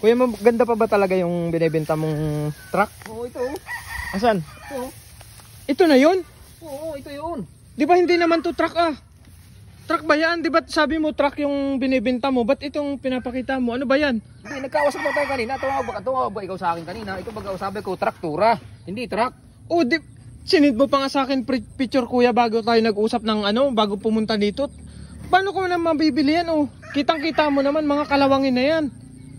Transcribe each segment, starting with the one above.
Kuya, maganda pa ba talaga yung binibenta mong truck? Oo, ito. Asan? Oo. Ito na yun? Oo, ito yun. Di ba hindi naman to truck ah? Truck ba yan? Di ba sabi mo truck yung binibenta mo? Ba't itong pinapakita mo? Ano ba yan? Hindi, nagkausap na tayo kanina. Tumawag ba ikaw sa akin kanina? Ito baga sabi ko, traktura. Hindi truck. Oh, sinid mo pa nga sa akin picture kuya bago tayo nag-usap ng ano, bago pumunta dito. Paano ko na mabibili yan oh? Kitang-kita mo naman mga kalawangin na yan.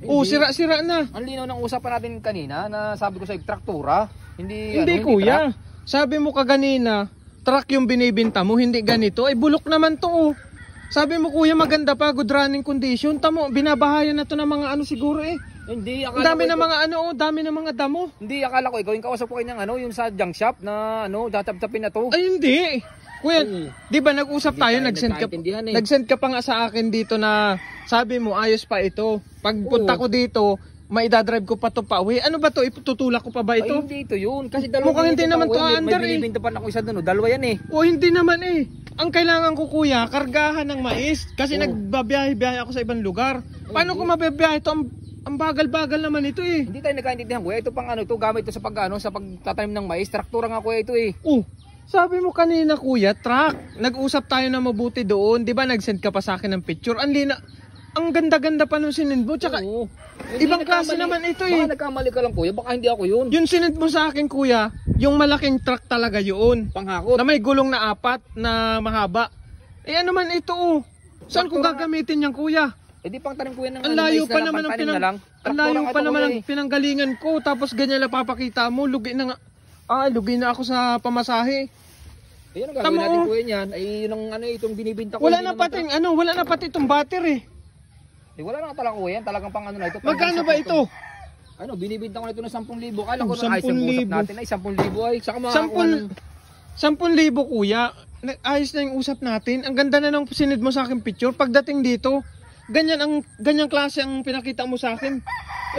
Oh, sira-sira na. Ang linaw ng usapan natin kanina na sabi ko sa traktura. Hindi kuya. truck. Sabi mo kaganina, truck yung binibenta mo, hindi ganito. Ay bulok naman to oh. Sabi mo kuya maganda pa, good running condition. Tamo, binabahayan na to ng mga ano siguro eh. Hindi, Ang dami na mga ano oh, dami na mga damo. Hindi, akala ko ikaw yung kausap ko kanyang ano, yung sa junk shop na ano, tatap-tapin na to. Ay hindi. Kuya, di ba nag-usap tayo, nagkaintindihan eh. nag-send ka pa nga sa akin dito na sabi mo ayos pa ito. Pagpunta ko dito, maidadrive ko pa to pa uwi. Ano ba to? Itutulak ko pa ba ito? Ay, hindi ito yun. Kasi dalawa. Mukhang hindi naman to under May binibinta pa na ako isa doon. Dalawa yan eh. O hindi naman eh. Ang kailangan ko kuya, kargahan ng mais. Kasi nagbabiyahe-biyahe ako sa ibang lugar. Paano ko mabibiyahe ito? Ang bagal-bagal naman ito eh. Hindi tayo nagkaintindihan kuya. Ito pang ano ito, gamit ito sa sa pagtatanim ng mais. Traktura nga kuya ito eh. Sabi mo kanina kuya, truck. Nag-usap tayo na mabuti doon. 'Di ba nag-send ka pa sa akin ng picture? Ang ganda-ganda pa nung sinend mo. Tsaka ibang klase naman ito eh. Baka nagkamali ka lang kuya, baka hindi ako yun. Yung sinend mo sa akin kuya, yung malaking truck talaga yun. Panghakot. Na may gulong na 4 na mahaba. Eh ano man ito oh. Saan ko gagamitin yan kuya? Eh di pang tanim kuya ng ang layo pa naman ang pinanggalingan ko. Tapos ganyan lang papakita mo. Lugi na ako sa pamasahe. Ayun ang gagawin natin kuya niyan. Ay yun ang ano itong binibinta ko. Wala na pati itong battery. Eh wala na talaga kuya, talagang pang ano na ito. Magkano ba ito? Ano, binibinta ko na ito ng 10,000. Kala ko na 10,000 natin ay 10,000 ay. Saka makakuha ng 10,000 kuya. Ayos na yung usap natin. Ang ganda na nung sinid mo sa akin picture. Pagdating dito, ganyang klase ang pinakita mo sa akin.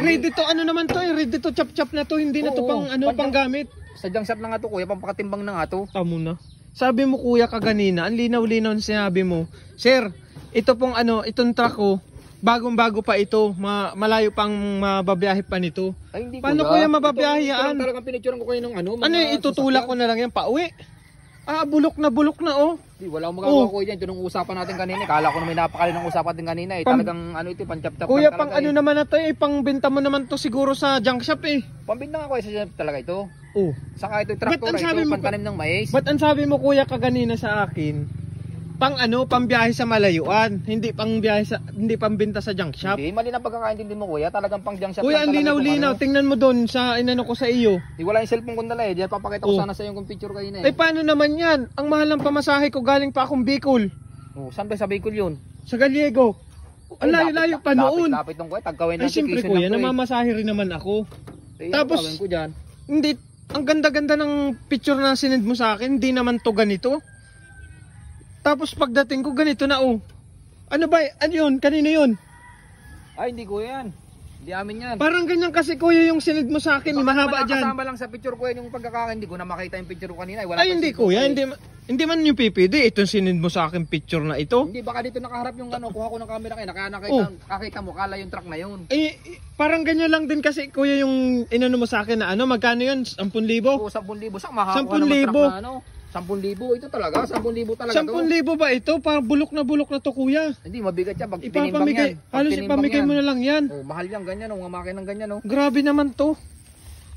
Ready to ano naman to eh, ready to chop na to, hindi na to pang gamit. Sa junk shop na nga to kuya, pampakatimbang na nga to. Tamo na. Sabi mo kuya kaganina, ang linaw-linaw na sinabi mo. Sir, ito pong itong truck ko, bagong-bago pa ito, malayo pang mababiyahe pa nito. Ay, hindi paano kuya mababiyahe yan? Ito talagang pinicturean ko kayo ng ano. Ano yung itutulak ko na lang yan pauwi? Bulok na oh. Di, wala akong magagawa ko dyan. Ito nung usapan natin kanina. Kala ko na may napakali ng usapan natin kanina. Talagang ano ito, pan-chap-chap. Kuya, pang ano naman na to eh. Pang benta mo naman to siguro sa junk shop eh. Pambinta nga kuya sa junk talaga ito. Saka ito yung traktora, ito pantanim ng mais. Ba't ang sabi mo kuya kaganina sa akin? Pambiyahe sa malayuan, hindi pambenta sa junk shop. Hindi, mali na pagkakaintindi mo kuya, talagang pang junk shop. Kuya, ang linaw-linaw, tingnan mo doon sa inano ko sa iyo. Wala yung cellphone ko dala eh, diyan papakita ko sana sa iyo yung picture kayo na eh. Paano naman yan? Ang mahal ng pamasahe ko, galing pa akong Bicol. Saan ba sa Bicol yun? Sa Gallego. Ang layo-layo pa noon. Lapit nung kuya, Tagkawin na. Ay siyempre kuya, namamasahe rin naman ako. Tapos, hindi, ang ganda-ganda ng picture na sinend mo sa akin, hindi naman to ganito. Tapos pagdating ko ganito na oh. Ano ba? Ano yun? Kanino yun? Ay hindi kuya yan. Hindi amin yan. Parang ganyan kasi kuya yung sinid mo sa akin. Mahaba dyan. Kasama lang sa picture kuya yung pagkakain. Hindi ko na makita yung picture ko kanina. Ay hindi kuya. Hindi man yung PPD. Itong sinid mo sa akin picture na ito. Hindi baka dito nakaharap yung ano. Kuha ko ng camera kayo. Nakita mo. Kala yung truck na yun. Parang ganyan lang din kasi kuya yung inano mo sa akin na ano. Magkano yun? 10,000? Oo 10,000. Saan makakuha naman truck na ano? 10,000 ito talaga, 10,000 talaga 10,000 ba ito? Parang bulok na to kuya. Hindi, mabigat yan pag tinimbang yan. Halos ipamigay mo na lang yan. Mahal yan, ganyan mga makinang ganyan Grabe naman to.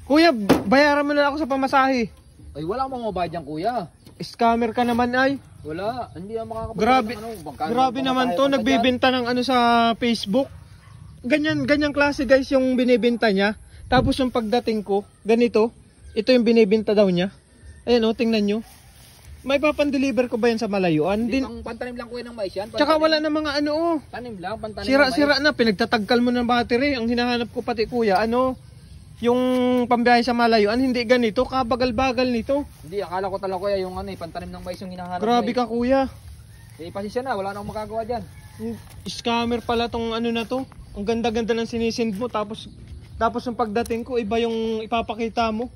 Kuya, bayaran mo na ako sa pamasahe. Ay, wala akong mabayad yan kuya. Scammer ka naman ay. Wala, hindi ako makakapagbayad ng Grabe naman to, nagbibenta ng ano sa Facebook. Ganyan klase guys yung binibenta niya. Tapos yung pagdating ko, ganito. Ito yung binibenta daw niya. Ayan tingnan nyo. May papandeliver ko ba yan sa malayuan? Ang pantanim lang kuya ng mais yan. Tsaka wala na mga ano Tanim lang, pantanim sira-sira na, pinagtatagkal mo ng battery. Ang hinahanap ko pati kuya, yung pambiyahe sa malayuan, hindi ganito, kabagal-bagal nito. Hindi, akala ko talaga kuya yung pantanim ng mais yung hinahanap. Grabe ka kuya. Pasisya na, wala na akong magagawa dyan. Scammer pala tong ano na to. Ang ganda-ganda ng sinisend mo, tapos yung pagdating ko, iba yung ipapakita mo.